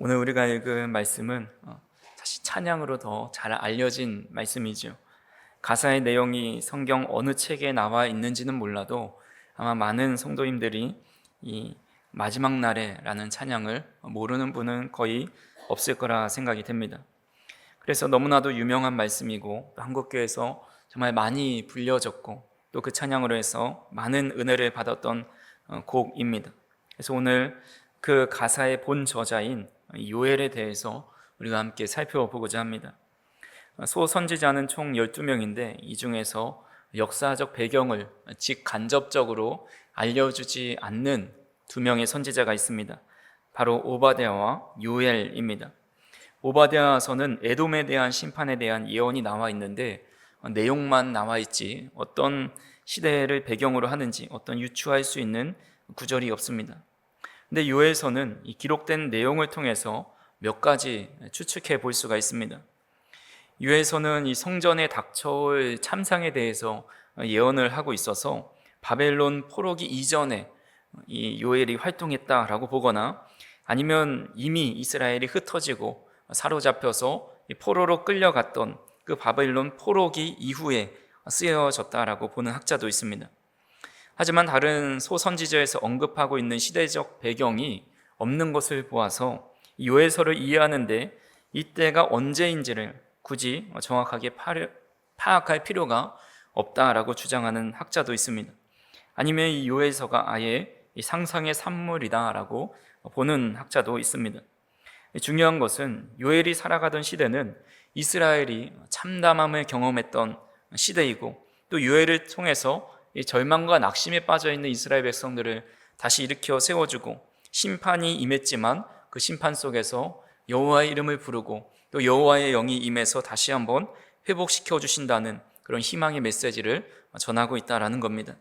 오늘 우리가 읽은 말씀은 사실 찬양으로 더 잘 알려진 말씀이죠. 가사의 내용이 성경 어느 책에 나와 있는지는 몰라도 아마 많은 성도님들이 이 마지막 날에라는 찬양을 모르는 분은 거의 없을 거라 생각이 됩니다. 그래서 너무나도 유명한 말씀이고 한국교회에서 정말 많이 불려졌고 또 그 찬양으로 해서 많은 은혜를 받았던 곡입니다. 그래서 오늘 그 가사의 본 저자인 요엘에 대해서 우리가 함께 살펴보고자 합니다. 소선지자는 총 12명인데 이 중에서 역사적 배경을 직간접적으로 알려주지 않는 두 명의 선지자가 있습니다. 바로 오바댜와 요엘입니다. 오바댜서는 에돔에 대한 심판에 대한 예언이 나와 있는데 내용만 나와 있지 어떤 시대를 배경으로 하는지 어떤 유추할 수 있는 구절이 없습니다. 근데 요엘서는 이 기록된 내용을 통해서 몇 가지 추측해 볼 수가 있습니다. 요엘서는 이 성전에 닥쳐올 참상에 대해서 예언을 하고 있어서 바벨론 포로기 이전에 이 요엘이 활동했다라고 보거나 아니면 이미 이스라엘이 흩어지고 사로잡혀서 포로로 끌려갔던 그 바벨론 포로기 이후에 쓰여졌다라고 보는 학자도 있습니다. 하지만 다른 소선지자에서 언급하고 있는 시대적 배경이 없는 것을 보아서 요엘서를 이해하는데 이때가 언제인지를 굳이 정확하게 파악할 필요가 없다라고 주장하는 학자도 있습니다. 아니면 이 요엘서가 아예 상상의 산물이다라고 보는 학자도 있습니다. 중요한 것은 요엘이 살아가던 시대는 이스라엘이 참담함을 경험했던 시대이고 또 요엘을 통해서 이 절망과 낙심에 빠져있는 이스라엘 백성들을 다시 일으켜 세워주고 심판이 임했지만 그 심판 속에서 여호와의 이름을 부르고 또 여호와의 영이 임해서 다시 한번 회복시켜 주신다는 그런 희망의 메시지를 전하고 있다는 겁니다.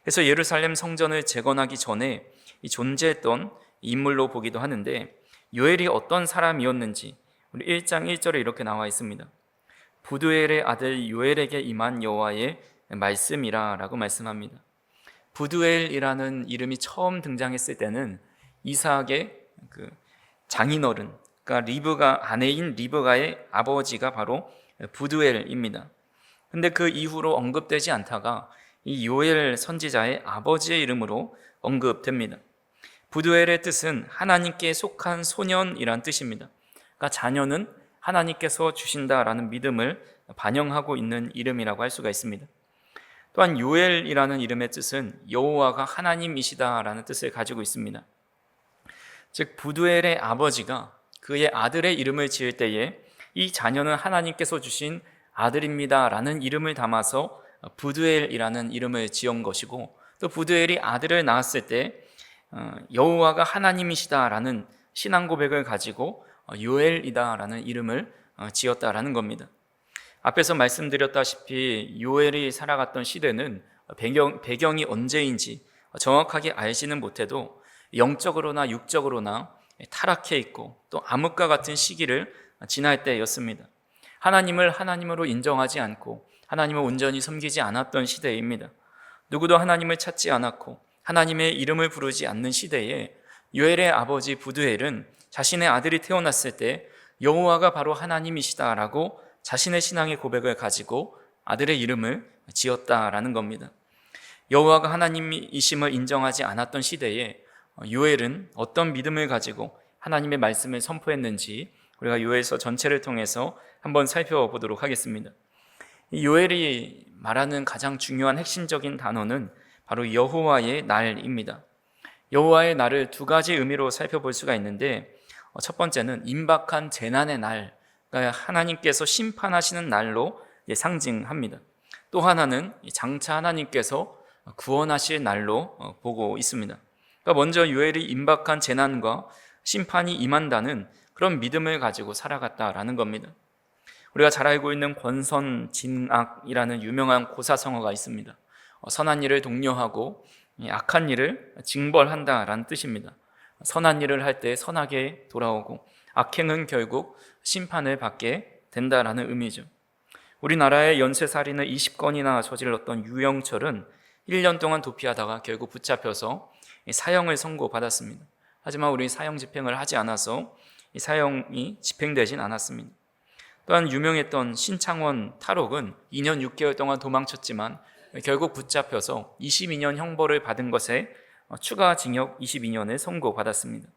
그래서 예루살렘 성전을 재건하기 전에 이 존재했던 인물로 보기도 하는데 요엘이 어떤 사람이었는지 우리 1장 1절에 이렇게 나와 있습니다. 부두엘의 아들 요엘에게 임한 여호와의 말씀이라 라고 말씀합니다. 부두엘이라는 이름이 처음 등장했을 때는 이삭의 그 장인어른, 그러니까 리브가 아내인 리브가의 아버지가 바로 부두엘입니다. 근데 그 이후로 언급되지 않다가 이 요엘 선지자의 아버지의 이름으로 언급됩니다. 부두엘의 뜻은 하나님께 속한 소년이란 뜻입니다. 그러니까 자녀는 하나님께서 주신다라는 믿음을 반영하고 있는 이름이라고 할 수가 있습니다. 또한 요엘이라는 이름의 뜻은 여호와가 하나님이시다라는 뜻을 가지고 있습니다. 즉 부두엘의 아버지가 그의 아들의 이름을 지을 때에 이 자녀는 하나님께서 주신 아들입니다라는 이름을 담아서 부두엘이라는 이름을 지은 것이고 또 부두엘이 아들을 낳았을 때 여호와가 하나님이시다라는 신앙 고백을 가지고 요엘이다라는 이름을 지었다라는 겁니다. 앞에서 말씀드렸다시피 요엘이 살아갔던 시대는 배경이 언제인지 정확하게 알지는 못해도 영적으로나 육적으로나 타락해 있고 또 암흑과 같은 시기를 지날 때였습니다. 하나님을 하나님으로 인정하지 않고 하나님을 온전히 섬기지 않았던 시대입니다. 누구도 하나님을 찾지 않았고 하나님의 이름을 부르지 않는 시대에 요엘의 아버지 부두엘은 자신의 아들이 태어났을 때 여호와가 바로 하나님이시다라고 자신의 신앙의 고백을 가지고 아들의 이름을 지었다라는 겁니다. 여호와가 하나님이심을 인정하지 않았던 시대에 요엘은 어떤 믿음을 가지고 하나님의 말씀을 선포했는지 우리가 요엘서 전체를 통해서 한번 살펴보도록 하겠습니다. 요엘이 말하는 가장 중요한 핵심적인 단어는 바로 여호와의 날입니다. 여호와의 날을 두 가지 의미로 살펴볼 수가 있는데 첫 번째는 임박한 재난의 날, 그러니까 하나님께서 심판하시는 날로 상징합니다. 또 하나는 장차 하나님께서 구원하실 날로 보고 있습니다. 그러니까 먼저 요엘이 임박한 재난과 심판이 임한다는 그런 믿음을 가지고 살아갔다라는 겁니다. 우리가 잘 알고 있는 권선징악이라는 유명한 고사성어가 있습니다. 선한 일을 독려하고 악한 일을 징벌한다라는 뜻입니다. 선한 일을 할 때 선하게 돌아오고 악행은 결국 심판을 받게 된다라는 의미죠. 우리나라의 연쇄살인을 20건이나 저질렀던 유영철은 1년 동안 도피하다가 결국 붙잡혀서 사형을 선고받았습니다. 하지만 우리 사형 집행을 하지 않아서 이 사형이 집행되진 않았습니다. 또한 유명했던 신창원 탈옥은 2년 6개월 동안 도망쳤지만 결국 붙잡혀서 22년 형벌을 받은 것에 추가 징역 22년을 선고받았습니다.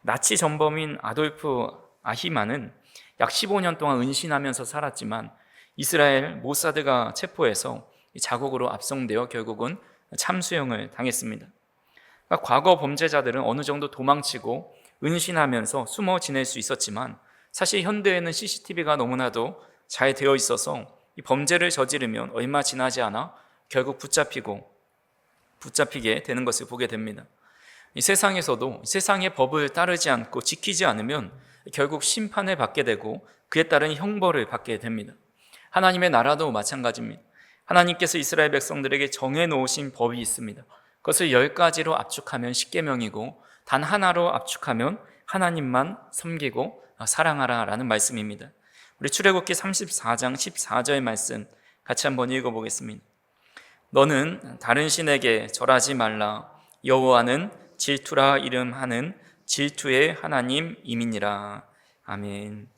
나치 전범인 아돌프 아히만은 약 15년 동안 은신하면서 살았지만 이스라엘 모사드가 체포해서 자국으로 압송되어 결국은 참수형을 당했습니다. 그러니까 과거 범죄자들은 어느 정도 도망치고 은신하면서 숨어 지낼 수 있었지만 사실 현대에는 CCTV가 너무나도 잘 되어 있어서 이 범죄를 저지르면 얼마 지나지 않아 결국 붙잡히게 되는 것을 보게 됩니다. 이 세상에서도 세상의 법을 따르지 않고 지키지 않으면 결국 심판을 받게 되고 그에 따른 형벌을 받게 됩니다. 하나님의 나라도 마찬가지입니다. 하나님께서 이스라엘 백성들에게 정해놓으신 법이 있습니다. 그것을 10가지로 압축하면 10계명이고 단 하나로 압축하면 하나님만 섬기고 사랑하라 라는 말씀입니다. 우리 출애굽기 34장 14절 말씀 같이 한번 읽어보겠습니다. 너는 다른 신에게 절하지 말라. 여호와는 질투라 이름하는 질투의 하나님이니라. 아멘.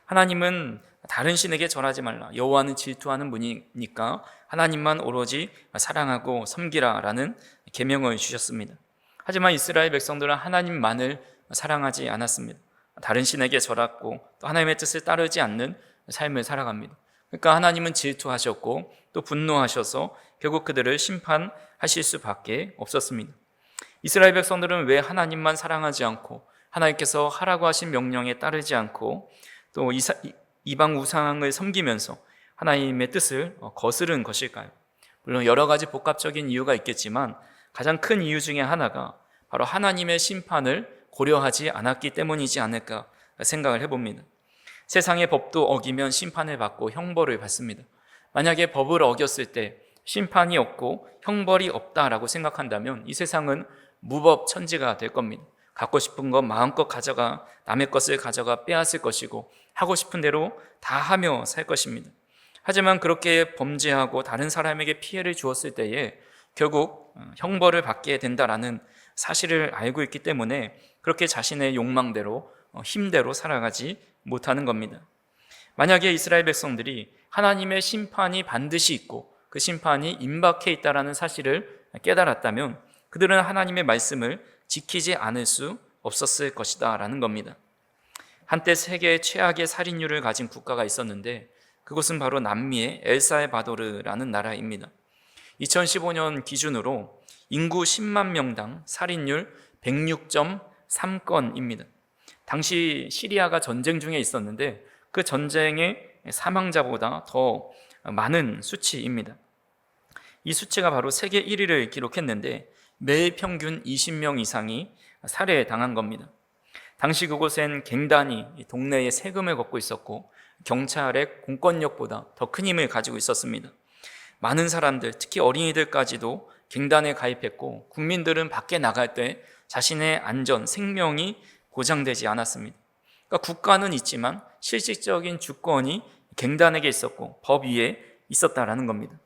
하나님은 다른 신에게 절하지 말라. 여호와는 질투하는 분이니까 하나님만 오로지 사랑하고 섬기라 라는 계명을 주셨습니다. 하지만 이스라엘 백성들은 하나님만을 사랑하지 않았습니다. 다른 신에게 절했고 또 하나님의 뜻을 따르지 않는 삶을 살아갑니다. 그러니까 하나님은 질투하셨고 또 분노하셔서 결국 그들을 심판하실 수밖에 없었습니다. 이스라엘 백성들은 왜 하나님만 사랑하지 않고 하나님께서 하라고 하신 명령에 따르지 않고 또 이방 우상을 섬기면서 하나님의 뜻을 거스른 것일까요? 물론 여러 가지 복합적인 이유가 있겠지만 가장 큰 이유 중에 하나가 바로 하나님의 심판을 고려하지 않았기 때문이지 않을까 생각을 해봅니다. 세상의 법도 어기면 심판을 받고 형벌을 받습니다. 만약에 법을 어겼을 때 심판이 없고 형벌이 없다라고 생각한다면 이 세상은 무법천지가 될 겁니다. 갖고 싶은 것 마음껏 가져가 남의 것을 가져가 빼앗을 것이고 하고 싶은 대로 다 하며 살 것입니다. 하지만 그렇게 범죄하고 다른 사람에게 피해를 주었을 때에 결국 형벌을 받게 된다라는 사실을 알고 있기 때문에 그렇게 자신의 욕망대로 힘대로 살아가지 못하는 겁니다. 만약에 이스라엘 백성들이 하나님의 심판이 반드시 있고 그 심판이 임박해 있다라는 사실을 깨달았다면 그들은 하나님의 말씀을 지키지 않을 수 없었을 것이다 라는 겁니다. 한때 세계 최악의 살인율을 가진 국가가 있었는데 그곳은 바로 남미의 엘살바도르라는 나라입니다. 2015년 기준으로 인구 10만 명당 살인율 106.3건입니다. 당시 시리아가 전쟁 중에 있었는데 그 전쟁의 사망자보다 더 많은 수치입니다. 이 수치가 바로 세계 1위를 기록했는데 매일 평균 20명 이상이 살해당한 겁니다. 당시 그곳엔 갱단이 동네에 세금을 걷고 있었고 경찰의 공권력보다 더 큰 힘을 가지고 있었습니다. 많은 사람들, 특히 어린이들까지도 갱단에 가입했고 국민들은 밖에 나갈 때 자신의 안전, 생명이 보장되지 않았습니다. 그러니까 국가는 있지만 실질적인 주권이 갱단에게 있었고 법 위에 있었다라는 겁니다.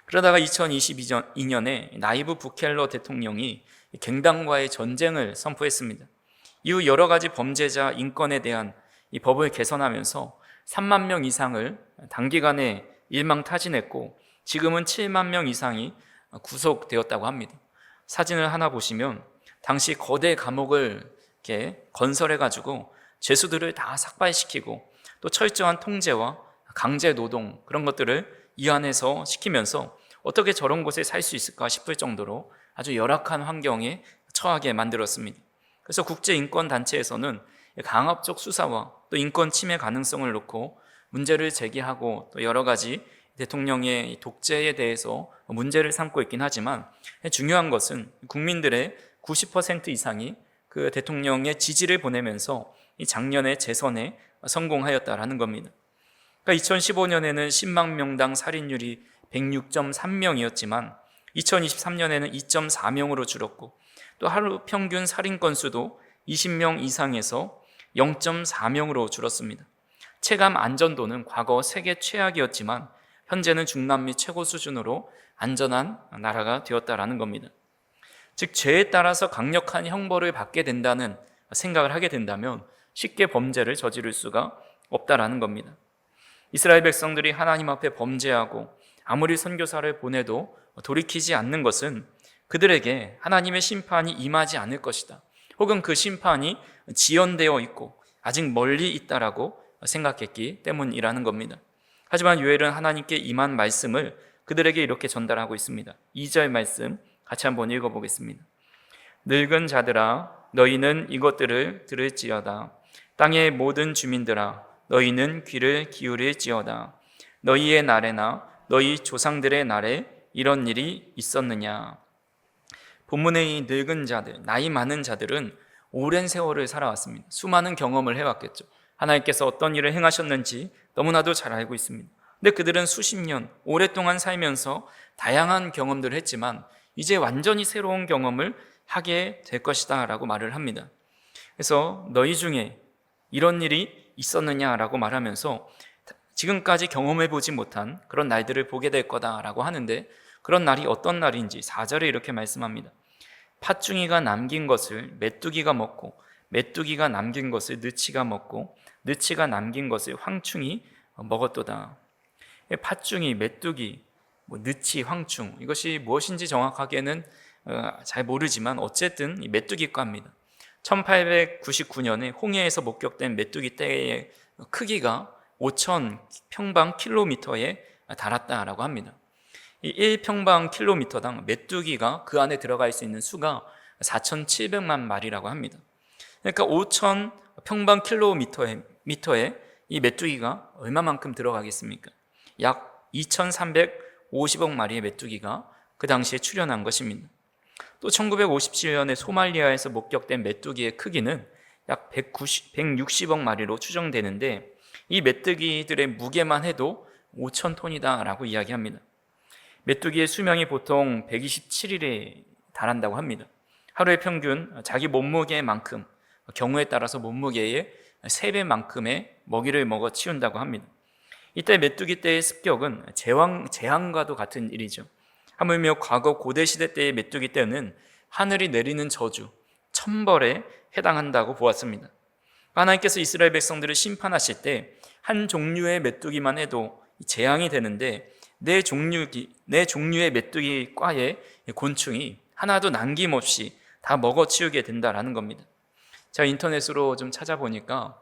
그러다가 2022년에 나이브 부켈러 대통령이 갱단과의 전쟁을 선포했습니다. 이후 여러 가지 범죄자 인권에 대한 이 법을 개선하면서 3만 명 이상을 단기간에 일망타진했고 지금은 7만 명 이상이 구속되었다고 합니다. 사진을 하나 보시면 당시 거대 감옥을 이렇게 건설해가지고 죄수들을 다 삭발시키고 또 철저한 통제와 강제 노동 그런 것들을 이 안에서 시키면서 어떻게 저런 곳에 살 수 있을까 싶을 정도로 아주 열악한 환경에 처하게 만들었습니다. 그래서 국제인권단체에서는 강압적 수사와 또 인권 침해 가능성을 놓고 문제를 제기하고 또 여러 가지 대통령의 독재에 대해서 문제를 삼고 있긴 하지만 중요한 것은 국민들의 90% 이상이 그 대통령의 지지를 보내면서 이 작년에 재선에 성공하였다라는 겁니다. 그러니까 2015년에는 10만 명당 살인율이 106.3명이었지만 2023년에는 2.4명으로 줄었고 또 하루 평균 살인 건수도 20명 이상에서 0.4명으로 줄었습니다. 체감 안전도는 과거 세계 최악이었지만 현재는 중남미 최고 수준으로 안전한 나라가 되었다라는 겁니다. 즉 죄에 따라서 강력한 형벌을 받게 된다는 생각을 하게 된다면 쉽게 범죄를 저지를 수가 없다라는 겁니다. 이스라엘 백성들이 하나님 앞에 범죄하고 아무리 선교사를 보내도 돌이키지 않는 것은 그들에게 하나님의 심판이 임하지 않을 것이다, 혹은 그 심판이 지연되어 있고 아직 멀리 있다라고 생각했기 때문이라는 겁니다. 하지만 요엘은 하나님께 임한 말씀을 그들에게 이렇게 전달하고 있습니다. 2절 말씀 같이 한번 읽어보겠습니다. 늙은 자들아, 너희는 이것들을 들을지어다. 땅의 모든 주민들아, 너희는 귀를 기울일지어다. 너희의 날에나 너희 조상들의 날에 이런 일이 있었느냐. 본문의 이 늙은 자들, 나이 많은 자들은 오랜 세월을 살아왔습니다. 수많은 경험을 해왔겠죠. 하나님께서 어떤 일을 행하셨는지 너무나도 잘 알고 있습니다. 근데 그들은 수십 년 오랫동안 살면서 다양한 경험들을 했지만 이제 완전히 새로운 경험을 하게 될 것이다 라고 말을 합니다. 그래서 너희 중에 이런 일이 있었느냐라고 말하면서 지금까지 경험해보지 못한 그런 날들을 보게 될 거다라고 하는데, 그런 날이 어떤 날인지 4절에 이렇게 말씀합니다. 팥중이가 남긴 것을 메뚜기가 먹고 메뚜기가 남긴 것을 느치가 먹고 느치가 남긴 것을 황충이 먹었도다. 팥중이, 메뚜기, 느치, 황충, 이것이 무엇인지 정확하게는 잘 모르지만 어쨌든 메뚜기과입니다. 1899년에 홍해에서 목격된 메뚜기 떼의 크기가 5,000 평방 킬로미터에 달았다라고 합니다. 이 1평방 킬로미터당 메뚜기가 그 안에 들어갈 수 있는 수가 4,700만 마리라고 합니다. 그러니까 5,000 평방 킬로미터에 이 메뚜기가 얼마만큼 들어가겠습니까? 약 2,350억 마리의 메뚜기가 그 당시에 출현한 것입니다. 또 1957년에 소말리아에서 목격된 메뚜기의 크기는 약 160억 마리로 추정되는데, 이 메뚜기들의 무게만 해도 5,000톤이다 라고 이야기합니다. 메뚜기의 수명이 보통 127일에 달한다고 합니다. 하루의 평균 자기 몸무게만큼, 경우에 따라서 몸무게의 3배만큼의 먹이를 먹어 치운다고 합니다. 이때 메뚜기 떼의 습격은 재앙과도 같은 일이죠. 하물며 과거 고대시대 때의 메뚜기 떼는 하늘이 내리는 저주, 천벌에 해당한다고 보았습니다. 하나님께서 이스라엘 백성들을 심판하실 때 한 종류의 메뚜기만 해도 재앙이 되는데, 네 종류의 메뚜기과의 곤충이 하나도 남김없이 다 먹어치우게 된다라는 겁니다. 제가 인터넷으로 좀 찾아보니까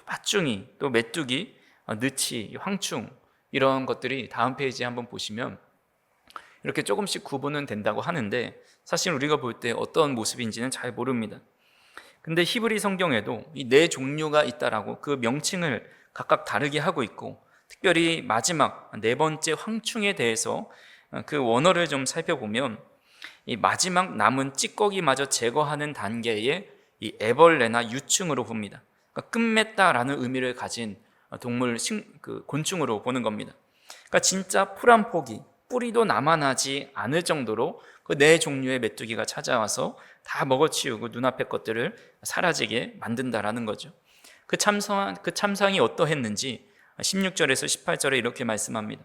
팥중이, 또 메뚜기, 느치, 황충, 이런 것들이 다음 페이지에 한번 보시면 이렇게 조금씩 구분은 된다고 하는데, 사실 우리가 볼 때 어떤 모습인지는 잘 모릅니다. 근데 히브리 성경에도 이 네 종류가 있다라고 그 명칭을 각각 다르게 하고 있고, 특별히 마지막 네 번째 황충에 대해서 그 원어를 좀 살펴보면 이 마지막 남은 찌꺼기마저 제거하는 단계의 이 애벌레나 유충으로 봅니다. 그러니까 끝맺다라는 의미를 가진 동물, 곤충으로 보는 겁니다. 그러니까 진짜 풀 한 포기, 뿌리도 남아나지 않을 정도로 그 네 종류의 메뚜기가 찾아와서 다 먹어치우고 눈앞의 것들을 사라지게 만든다라는 거죠. 그 참상이 어떠했는지 16절에서 18절에 이렇게 말씀합니다.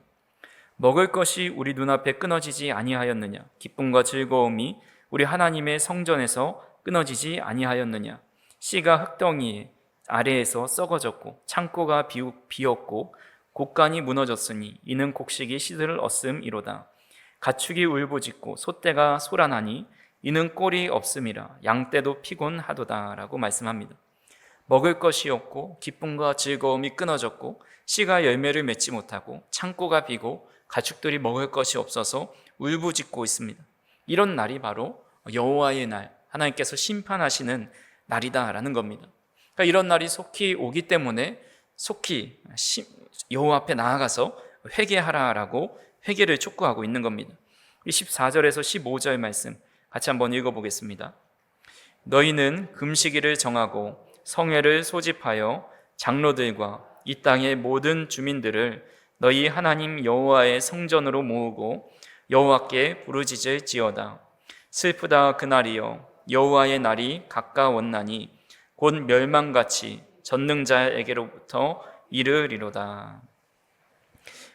먹을 것이 우리 눈앞에 끊어지지 아니하였느냐? 기쁨과 즐거움이 우리 하나님의 성전에서 끊어지지 아니하였느냐? 씨가 흙덩이 아래에서 썩어졌고 창고가 비었고 곡간이 무너졌으니 이는 곡식이 씨들을 얻음이로다. 가축이 울부짖고 소떼가 소란하니 이는 꼴이 없음이라. 양떼도 피곤하도다 라고 말씀합니다. 먹을 것이 없고 기쁨과 즐거움이 끊어졌고 씨가 열매를 맺지 못하고 창고가 비고 가축들이 먹을 것이 없어서 울부짖고 있습니다. 이런 날이 바로 여호와의 날, 하나님께서 심판하시는 날이다라는 겁니다. 그러니까 이런 날이 속히 오기 때문에 속히 여호와 앞에 나아가서 회개하라라고 회개를 촉구하고 있는 겁니다. 14절에서 15절 말씀 같이 한번 읽어보겠습니다. 너희는 금식일을 정하고 성회를 소집하여 장로들과 이 땅의 모든 주민들을 너희 하나님 여호와의 성전으로 모으고 여호와께 부르짖을지어다. 슬프다 그날이여, 여호와의 날이 가까웠나니 곧 멸망같이 전능자에게로부터 이르리로다.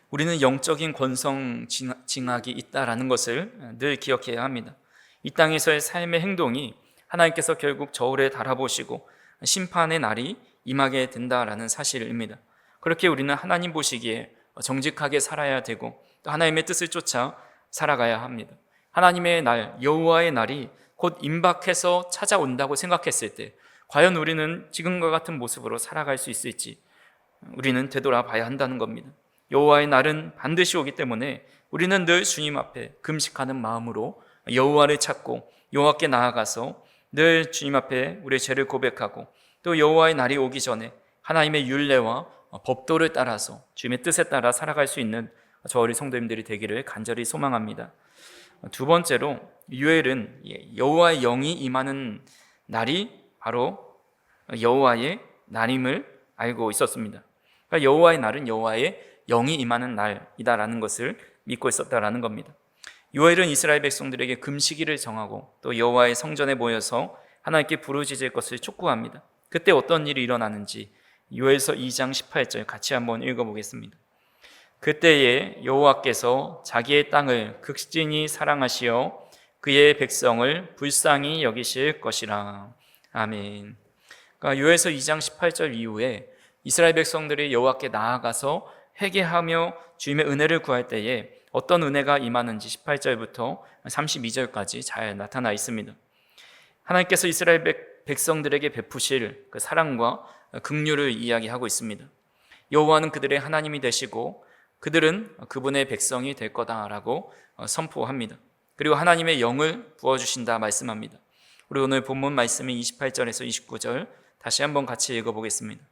우리는 영적인 권성징악이 있다라는 것을 늘 기억해야 합니다. 이 땅에서의 삶의 행동이 하나님께서 결국 저울에 달아보시고 심판의 날이 임하게 된다라는 사실입니다. 그렇게 우리는 하나님 보시기에 정직하게 살아야 되고 또 하나님의 뜻을 쫓아 살아가야 합니다. 하나님의 날, 여호와의 날이 곧 임박해서 찾아온다고 생각했을 때 과연 우리는 지금과 같은 모습으로 살아갈 수 있을지 우리는 되돌아봐야 한다는 겁니다. 여호와의 날은 반드시 오기 때문에 우리는 늘 주님 앞에 금식하는 마음으로 여호와를 찾고 여호와께 나아가서 늘 주님 앞에 우리의 죄를 고백하고 또 여호와의 날이 오기 전에 하나님의 율례와 법도를 따라서 주님의 뜻에 따라 살아갈 수 있는 저 어린 성도님들이 되기를 간절히 소망합니다. 두 번째로 유엘은 여호와의 영이 임하는 날이 바로 여호와의 날임을 알고 있었습니다. 그러니까 여호와의 날은 여호와의 영이 임하는 날이다라는 것을 믿고 있었다라는 겁니다. 요엘은 이스라엘 백성들에게 금식일을 정하고 또 여호와의 성전에 모여서 하나님께 부르짖을 것을 촉구합니다. 그때 어떤 일이 일어나는지 요엘서 2장 18절 같이 한번 읽어보겠습니다. 그때에 여호와께서 자기의 땅을 극진히 사랑하시어 그의 백성을 불쌍히 여기실 것이라. 아멘. 그러니까 요엘서 2장 18절 이후에 이스라엘 백성들이 여호와께 나아가서 회개하며 주님의 은혜를 구할 때에 어떤 은혜가 임하는지 18절부터 32절까지 잘 나타나 있습니다. 하나님께서 이스라엘 백성들에게 베푸실 그 사랑과 긍휼을 이야기하고 있습니다. 여호와는 그들의 하나님이 되시고 그들은 그분의 백성이 될 거다라고 선포합니다. 그리고 하나님의 영을 부어주신다 말씀합니다. 우리 오늘 본문 말씀이 28절에서 29절 다시 한번 같이 읽어보겠습니다.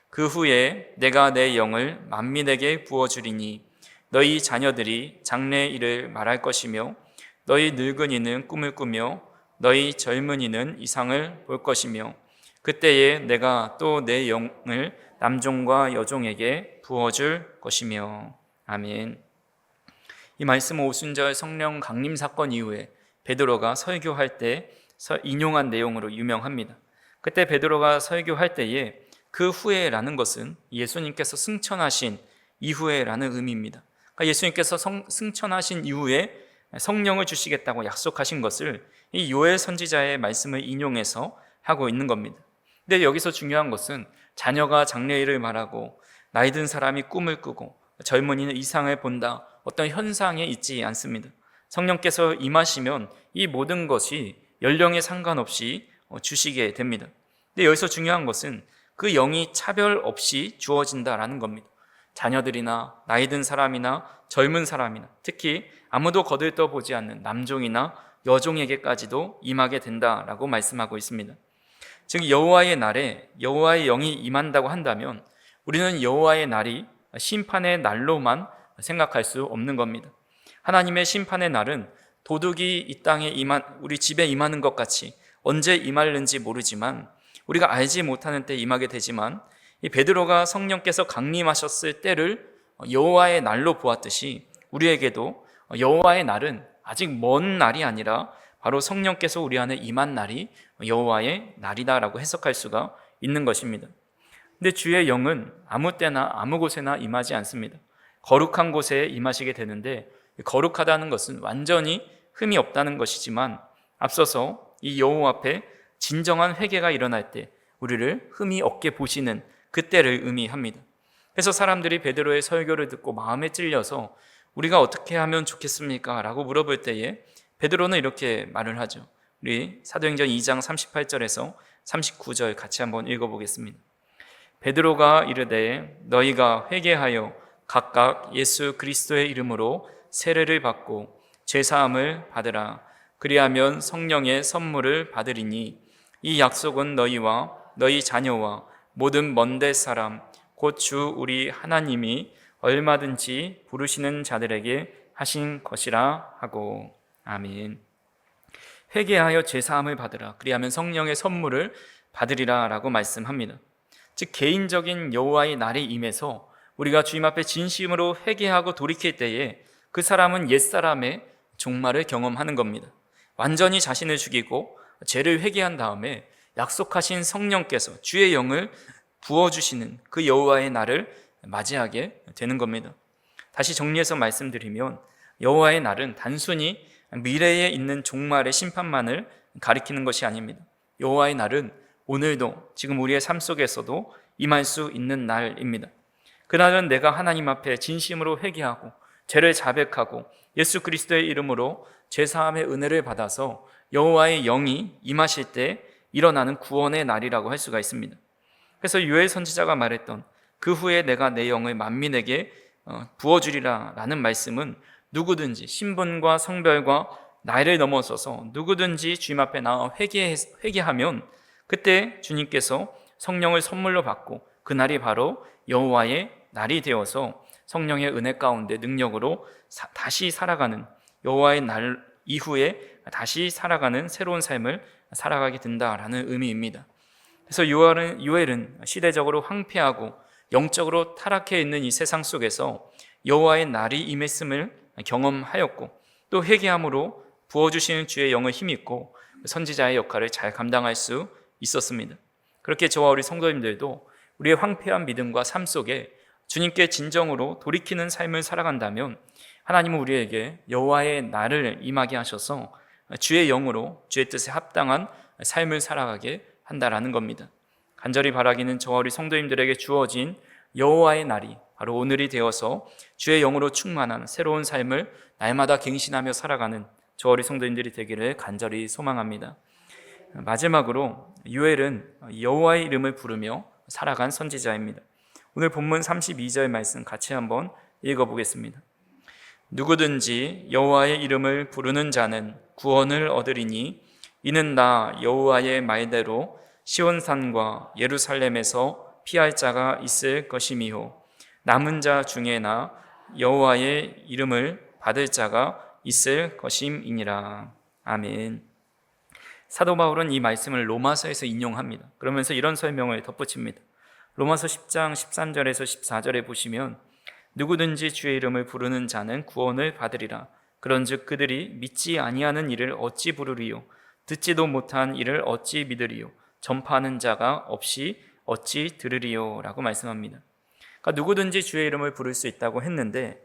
그 후에 내가 내 영을 만민에게 부어주리니 너희 자녀들이 장래의 일을 말할 것이며 너희 늙은이는 꿈을 꾸며 너희 젊은이는 이상을 볼 것이며 그때에 내가 또 내 영을 남종과 여종에게 부어줄 것이며. 아멘. 이 말씀은 오순절 성령 강림 사건 이후에 베드로가 설교할 때 인용한 내용으로 유명합니다. 그때 베드로가 설교할 때에 그 후에라는 것은 예수님께서 승천하신 이후에라는 의미입니다. 그러니까 예수님께서 승천하신 이후에 성령을 주시겠다고 약속하신 것을 이 요엘 선지자의 말씀을 인용해서 하고 있는 겁니다. 근데 여기서 중요한 것은 자녀가 장래일을 말하고 나이 든 사람이 꿈을 꾸고 젊은이는 이상을 본다, 어떤 현상에 있지 않습니다. 성령께서 임하시면 이 모든 것이 연령에 상관없이 주시게 됩니다. 근데 여기서 중요한 것은 그 영이 차별 없이 주어진다라는 겁니다. 자녀들이나 나이 든 사람이나 젊은 사람이나 특히 아무도 거들떠보지 않는 남종이나 여종에게까지도 임하게 된다라고 말씀하고 있습니다. 즉 여호와의 날에 여호와의 영이 임한다고 한다면 우리는 여호와의 날이 심판의 날로만 생각할 수 없는 겁니다. 하나님의 심판의 날은 도둑이 이 땅에 우리 집에 임하는 것 같이 언제 임할는지 모르지만 우리가 알지 못하는 때 임하게 되지만 이 베드로가 성령께서 강림하셨을 때를 여호와의 날로 보았듯이 우리에게도 여호와의 날은 아직 먼 날이 아니라 바로 성령께서 우리 안에 임한 날이 여호와의 날이다라고 해석할 수가 있는 것입니다. 근데 주의 영은 아무 때나 아무 곳에나 임하지 않습니다. 거룩한 곳에 임하시게 되는데 거룩하다는 것은 완전히 흠이 없다는 것이지만 앞서서 이 여호와 앞에 진정한 회개가 일어날 때 우리를 흠이 없게 보시는 그때를 의미합니다. 그래서 사람들이 베드로의 설교를 듣고 마음에 찔려서 우리가 어떻게 하면 좋겠습니까? 라고 물어볼 때에 베드로는 이렇게 말을 하죠. 우리 사도행전 2장 38절에서 39절 같이 한번 읽어보겠습니다. 베드로가 이르되 너희가 회개하여 각각 예수 그리스도의 이름으로 세례를 받고 죄사함을 받으라. 그리하면 성령의 선물을 받으리니 이 약속은 너희와 너희 자녀와 모든 먼데 사람 곧 주 우리 하나님이 얼마든지 부르시는 자들에게 하신 것이라 하고. 아멘. 회개하여 죄사함을 받으라. 그리하면 성령의 선물을 받으리라 라고 말씀합니다. 즉 개인적인 여호와의 날이 임해서 우리가 주님 앞에 진심으로 회개하고 돌이킬 때에 그 사람은 옛사람의 종말을 경험하는 겁니다. 완전히 자신을 죽이고 죄를 회개한 다음에 약속하신 성령께서 주의 영을 부어주시는 그 여호와의 날을 맞이하게 되는 겁니다. 다시 정리해서 말씀드리면 여호와의 날은 단순히 미래에 있는 종말의 심판만을 가리키는 것이 아닙니다. 여호와의 날은 오늘도 지금 우리의 삶 속에서도 임할 수 있는 날입니다. 그날은 내가 하나님 앞에 진심으로 회개하고 죄를 자백하고 예수 그리스도의 이름으로 죄사함의 은혜를 받아서 여호와의 영이 임하실 때 일어나는 구원의 날이라고 할 수가 있습니다. 그래서 요엘 선지자가 말했던 그 후에 내가 내 영을 만민에게 부어주리라 라는 말씀은 누구든지 신분과 성별과 나이를 넘어서서 누구든지 주님 앞에 나와 회개하면 그때 주님께서 성령을 선물로 받고 그날이 바로 여호와의 날이 되어서 성령의 은혜 가운데 능력으로 다시 살아가는, 여호와의 날 이후에 다시 살아가는 새로운 삶을 살아가게 된다라는 의미입니다. 그래서 요엘은 시대적으로 황폐하고 영적으로 타락해 있는 이 세상 속에서 여호와의 날이 임했음을 경험하였고 또 회개함으로 부어주시는 주의 영을 힘입고 선지자의 역할을 잘 감당할 수 있었습니다. 그렇게 저와 우리 성도님들도 우리의 황폐한 믿음과 삶 속에 주님께 진정으로 돌이키는 삶을 살아간다면 하나님은 우리에게 여호와의 날을 임하게 하셔서 주의 영으로 주의 뜻에 합당한 삶을 살아가게 한다라는 겁니다. 간절히 바라기는 저와 우리 성도님들에게 주어진 여호와의 날이 바로 오늘이 되어서 주의 영으로 충만한 새로운 삶을 날마다 갱신하며 살아가는 저와 우리 성도님들이 되기를 간절히 소망합니다. 마지막으로 요엘은 여호와의 이름을 부르며 살아간 선지자입니다. 오늘 본문 32절 말씀 같이 한번 읽어보겠습니다. 누구든지 여호와의 이름을 부르는 자는 구원을 얻으리니 이는 나 여호와의 말대로 시온산과 예루살렘에서 피할 자가 있을 것이미요 남은 자 중에 나 여호와의 이름을 받을 자가 있을 것임이니라. 아멘. 사도 바울은 이 말씀을 로마서에서 인용합니다. 그러면서 이런 설명을 덧붙입니다. 로마서 10장 13절에서 14절에 보시면 누구든지 주의 이름을 부르는 자는 구원을 받으리라. 그런즉 그들이 믿지 아니하는 일을 어찌 부르리요 듣지도 못한 일을 어찌 믿으리요 전파하는 자가 없이 어찌 들으리요 라고 말씀합니다. 그러니까 누구든지 주의 이름을 부를 수 있다고 했는데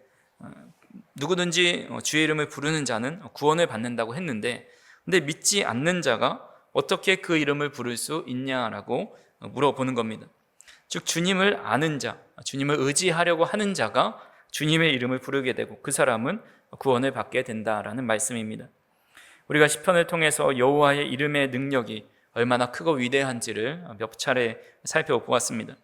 누구든지 주의 이름을 부르는 자는 구원을 받는다고 했는데 근데 믿지 않는 자가 어떻게 그 이름을 부를 수 있냐라고 물어보는 겁니다. 즉 주님을 아는 자, 주님을 의지하려고 하는 자가 주님의 이름을 부르게 되고 그 사람은 구원을 받게 된다라는 말씀입니다. 우리가 시편을 통해서 여호와의 이름의 능력이 얼마나 크고 위대한지를 몇 차례 살펴보았습니다.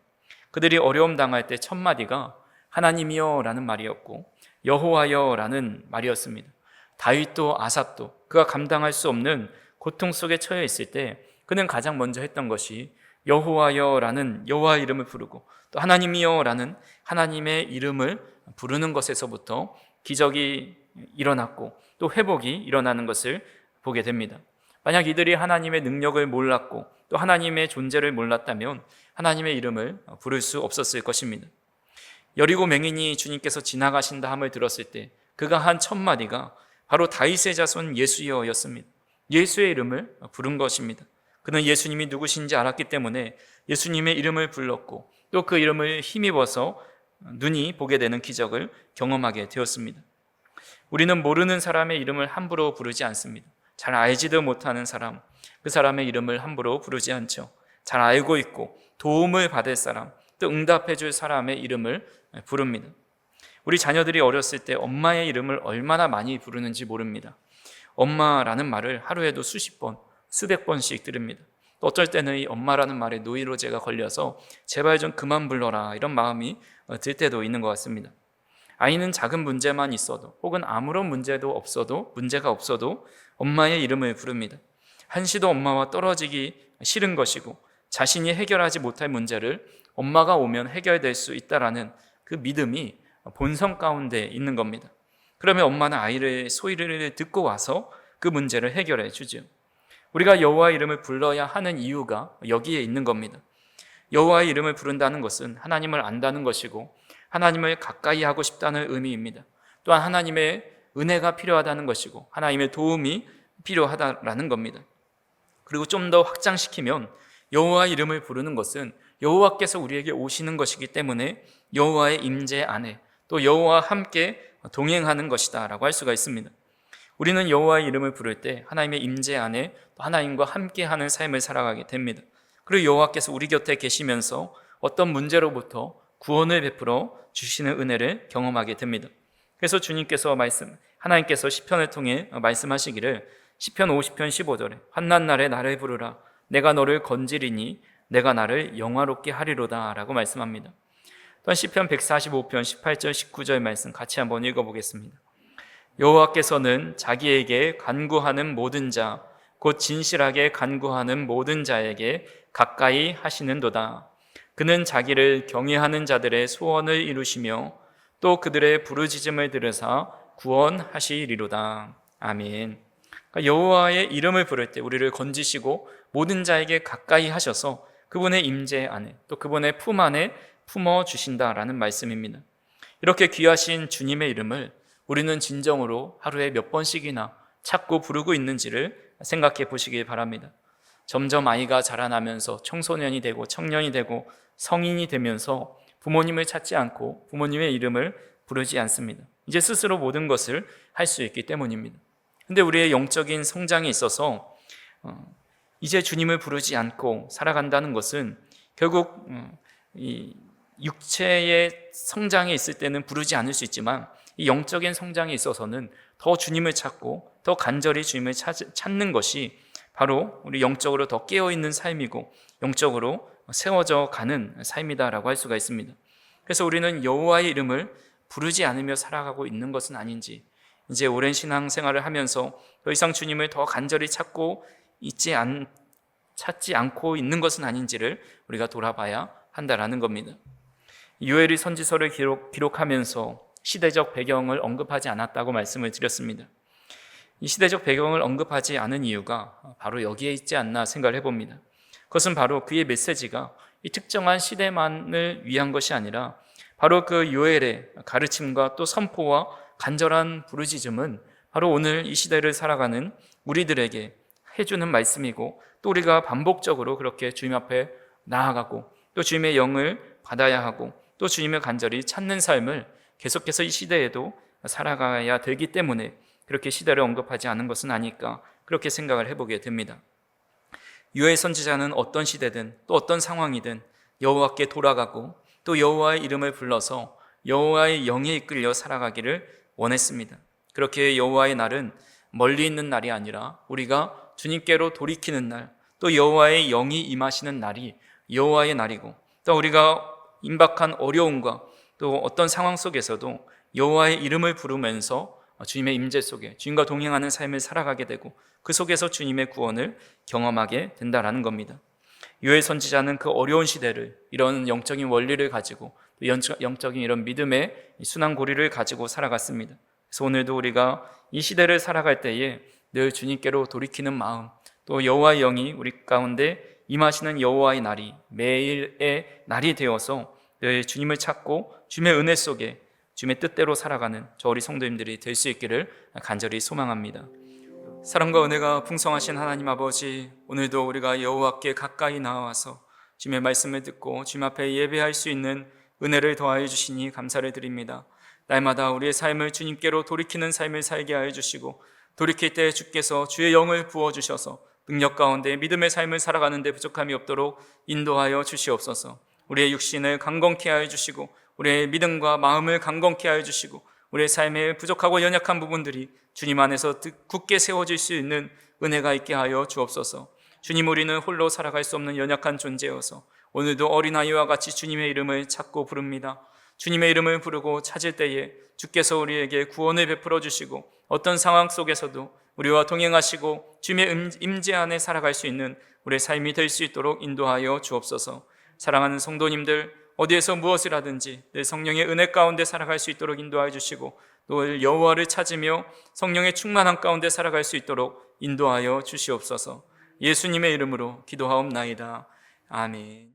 그들이 어려움 당할 때 첫 마디가 하나님이여 라는 말이었고 여호와여 라는 말이었습니다. 다윗도 아삽도 그가 감당할 수 없는 고통 속에 처해 있을 때 그는 가장 먼저 했던 것이 여호와여 라는 여호와의 이름을 부르고 또 하나님이여 라는 하나님의 이름을 부르는 것에서부터 기적이 일어났고 또 회복이 일어나는 것을 보게 됩니다. 만약 이들이 하나님의 능력을 몰랐고 또 하나님의 존재를 몰랐다면 하나님의 이름을 부를 수 없었을 것입니다. 여리고 맹인이 주님께서 지나가신다 함을 들었을 때 그가 한 첫 마디가 바로 다윗의 자손 예수여였습니다. 예수의 이름을 부른 것입니다. 그는 예수님이 누구신지 알았기 때문에 예수님의 이름을 불렀고 또 그 이름을 힘입어서 눈이 보게 되는 기적을 경험하게 되었습니다. 우리는 모르는 사람의 이름을 함부로 부르지 않습니다. 잘 알지도 못하는 사람, 그 사람의 이름을 함부로 부르지 않죠. 잘 알고 있고 도움을 받을 사람, 또 응답해 줄 사람의 이름을 부릅니다. 우리 자녀들이 어렸을 때 엄마의 이름을 얼마나 많이 부르는지 모릅니다. 엄마라는 말을 하루에도 수십 번, 수백 번씩 들읍니다. 또 어쩔 때는 이 엄마라는 말에 노이로제가 걸려서 제발 좀 그만 불러라 이런 마음이 들 때도 있는 것 같습니다. 아이는 작은 문제만 있어도 혹은 아무런 문제가 없어도 엄마의 이름을 부릅니다. 한시도 엄마와 떨어지기 싫은 것이고 자신이 해결하지 못할 문제를 엄마가 오면 해결될 수 있다라는 그 믿음이 본성 가운데 있는 겁니다. 그러면 엄마는 아이의 소리를 듣고 와서 그 문제를 해결해 주죠. 우리가 여호와의 이름을 불러야 하는 이유가 여기에 있는 겁니다. 여호와의 이름을 부른다는 것은 하나님을 안다는 것이고 하나님을 가까이 하고 싶다는 의미입니다. 또한 하나님의 은혜가 필요하다는 것이고 하나님의 도움이 필요하다라는 겁니다. 그리고 좀 더 확장시키면 여호와의 이름을 부르는 것은 여호와께서 우리에게 오시는 것이기 때문에 여호와의 임재 안에 또 여호와와 함께 동행하는 것이다 라고 할 수가 있습니다. 우리는 여호와의 이름을 부를 때 하나님의 임재 안에 하나님과 함께하는 삶을 살아가게 됩니다. 그리고 여호와께서 우리 곁에 계시면서 어떤 문제로부터 구원을 베풀어 주시는 은혜를 경험하게 됩니다. 그래서 하나님께서 시편을 통해 말씀하시기를 시편 50편 15절에 환난 날에 나를 부르라 내가 너를 건지리니 내가 나를 영화롭게 하리로다 라고 말씀합니다. 또한 시편 145편 18절 19절 말씀 같이 한번 읽어보겠습니다. 여호와께서는 자기에게 간구하는 모든 자 곧 진실하게 간구하는 모든 자에게 가까이 하시는도다. 그는 자기를 경외하는 자들의 소원을 이루시며 또 그들의 부르짖음을 들으사 구원하시리로다. 아멘. 그러니까 여호와의 이름을 부를 때 우리를 건지시고 모든 자에게 가까이 하셔서 그분의 임재 안에 또 그분의 품 안에 품어 주신다라는 말씀입니다. 이렇게 귀하신 주님의 이름을 우리는 진정으로 하루에 몇 번씩이나 찾고 부르고 있는지를 생각해 보시기 바랍니다. 점점 아이가 자라나면서 청소년이 되고 청년이 되고 성인이 되면서 부모님을 찾지 않고 부모님의 이름을 부르지 않습니다. 이제 스스로 모든 것을 할 수 있기 때문입니다. 근데 우리의 영적인 성장에 있어서 이제 주님을 부르지 않고 살아간다는 것은 결국 이 육체의 성장에 있을 때는 부르지 않을 수 있지만 이 영적인 성장에 있어서는 더 주님을 찾고 더 간절히 주님을 찾는 것이 바로 우리 영적으로 더 깨어있는 삶이고 영적으로 세워져 가는 삶이다라고 할 수가 있습니다. 그래서 우리는 여호와의 이름을 부르지 않으며 살아가고 있는 것은 아닌지, 이제 오랜 신앙생활을 하면서 더 이상 주님을 더 간절히 찾지 않고 있는 것은 아닌지를 우리가 돌아봐야 한다라는 겁니다. 요엘이 선지서를 기록하면서 시대적 배경을 언급하지 않았다고 말씀을 드렸습니다. 이 시대적 배경을 언급하지 않은 이유가 바로 여기에 있지 않나 생각을 해봅니다. 그것은 바로 그의 메시지가 이 특정한 시대만을 위한 것이 아니라 바로 그 요엘의 가르침과 또 선포와 간절한 부르짖음은 바로 오늘 이 시대를 살아가는 우리들에게 해주는 말씀이고 또 우리가 반복적으로 그렇게 주님 앞에 나아가고 또 주님의 영을 받아야 하고 또 주님을 간절히 찾는 삶을 계속해서 이 시대에도 살아가야 되기 때문에 그렇게 시대를 언급하지 않은 것은 아닐까 그렇게 생각을 해보게 됩니다. 요엘 선지자는 어떤 시대든 또 어떤 상황이든 여호와께 돌아가고 또 여호와의 이름을 불러서 여호와의 영에 이끌려 살아가기를 원했습니다. 그렇게 여호와의 날은 멀리 있는 날이 아니라 우리가 주님께로 돌이키는 날, 또 여호와의 영이 임하시는 날이 여호와의 날이고 또 우리가 임박한 어려움과 또 어떤 상황 속에서도 여호와의 이름을 부르면서 주님의 임재 속에 주님과 동행하는 삶을 살아가게 되고 그 속에서 주님의 구원을 경험하게 된다라는 겁니다. 요엘 선지자는 그 어려운 시대를 이런 영적인 원리를 가지고 영적인 이런 믿음의 순환고리를 가지고 살아갔습니다. 그래서 오늘도 우리가 이 시대를 살아갈 때에 늘 주님께로 돌이키는 마음, 또 여호와의 영이 우리 가운데 임하시는 여호와의 날이 매일의 날이 되어서 늘 주님을 찾고 주님의 은혜 속에 주님의 뜻대로 살아가는 저 우리 성도님들이 될 수 있기를 간절히 소망합니다. 사랑과 은혜가 풍성하신 하나님 아버지, 오늘도 우리가 여호와께 가까이 나와서 주님의 말씀을 듣고 주님 앞에 예배할 수 있는 은혜를 더하여 주시니 감사를 드립니다. 날마다 우리의 삶을 주님께로 돌이키는 삶을 살게 하여 주시고 돌이킬 때 주께서 주의 영을 부어주셔서 능력 가운데 믿음의 삶을 살아가는 데 부족함이 없도록 인도하여 주시옵소서. 우리의 육신을 강건케 하여 주시고 우리의 믿음과 마음을 강건케 하여 주시고 우리의 삶의 부족하고 연약한 부분들이 주님 안에서 굳게 세워질 수 있는 은혜가 있게 하여 주옵소서. 주님, 우리는 홀로 살아갈 수 없는 연약한 존재여서 오늘도 어린아이와 같이 주님의 이름을 찾고 부릅니다. 주님의 이름을 부르고 찾을 때에 주께서 우리에게 구원을 베풀어 주시고 어떤 상황 속에서도 우리와 동행하시고 주님의 임재 안에 살아갈 수 있는 우리의 삶이 될 수 있도록 인도하여 주옵소서. 사랑하는 성도님들, 어디에서 무엇을 하든지 늘 성령의 은혜 가운데 살아갈 수 있도록 인도하여 주시고 또 여호와를 찾으며 성령의 충만함 가운데 살아갈 수 있도록 인도하여 주시옵소서. 예수님의 이름으로 기도하옵나이다. 아멘.